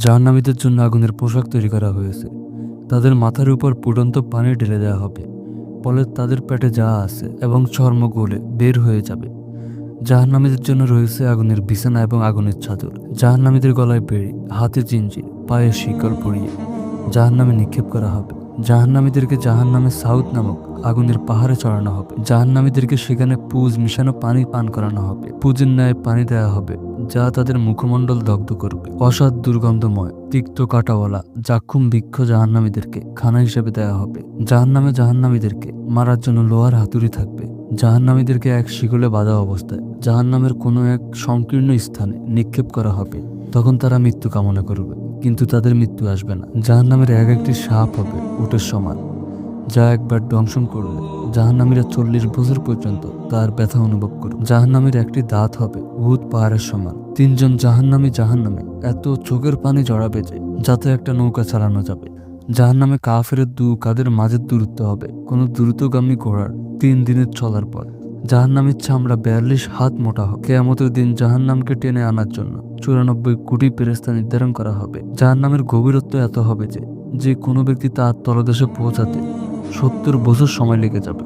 জাহান্নামীদের জন্য আগুনের পোশাক তৈরি করা হয়েছে। তাদের মাথার উপর ফুটন্ত পানি ঢেলে দেওয়া হবে, ফলে তাদের পেটে যা আছে এবং চর্ম গলে বের হয়ে যাবে। জাহান্নামীদের জন্য রয়েছে আগুনের বিছানা এবং আগুনের চাদর। জাহান্নামীদের গলায় বেড়ি, হাতে জিঞ্জির, পায়ে শিকল পরিয়ে জাহান্নামে নিক্ষেপ করা হবে। জাহান্নামীদেরকে জাহান্নামে সাউথ নামক আগুনের পাহাড়ে চড়ানো হবে। জাহান্নামীদেরকে সেখানে পুজ মিশানো পানি পান করানো হবে। পুজের ন্যায় পানি দেওয়া হবে, যা তাদের মুখমণ্ডল দগ্ধ করবে। অসৎ দুর্গন্ধময় তিক্ত কাঁটাওয়ালা জাক্ষুম বৃক্ষ জাহান্নামীদেরকে খানা হিসেবে দেওয়া হবে। জাহান্নামীদেরকে মারার জন্য লোহার হাতুড়ি থাকবে। জাহান্নামীদেরকে এক শিকলে বাঁধা অবস্থায় জাহান্নামের কোনো এক সংকীর্ণ স্থানে নিক্ষেপ করা হবে। তখন তারা মৃত্যু কামনা করবে, কিন্তু তাদের মৃত্যু আসবে না। জাহান্নামের এক একটি সাপ হবে উটের সমান, যা একবার দংশন করলে জাহান্নামীরা 40 বছর পর্যন্ত তার ব্যথা অনুভব করবে। জাহান্নামীর একটি দাঁত হবে উহুদ পাহাড়ের সমান। 3 জন জাহান্নামে এত চোখের পানি জড়াবে যে যাতে একটা নৌকা চালানো যাবে। জাহান্নামে কাফেরের কাদের মাঝের দূরত্ব হবে কোনো দ্রুতগামী ঘোড়ার 3 দিনের চলার পর। জাহান্নামের চামড়া 42 হাত মোটা হবে। কিয়ামতের দিন জাহান্নামকে টেনে আনার জন্য 94 কোটি ফেরেশতা নির্ধারণ করা হবে। জাহান্নামের গভীরত্ব এত হবে যে কোনো ব্যক্তি তার তলদেশে পৌঁছাতে 70 বছর সময় লেগে যাবে।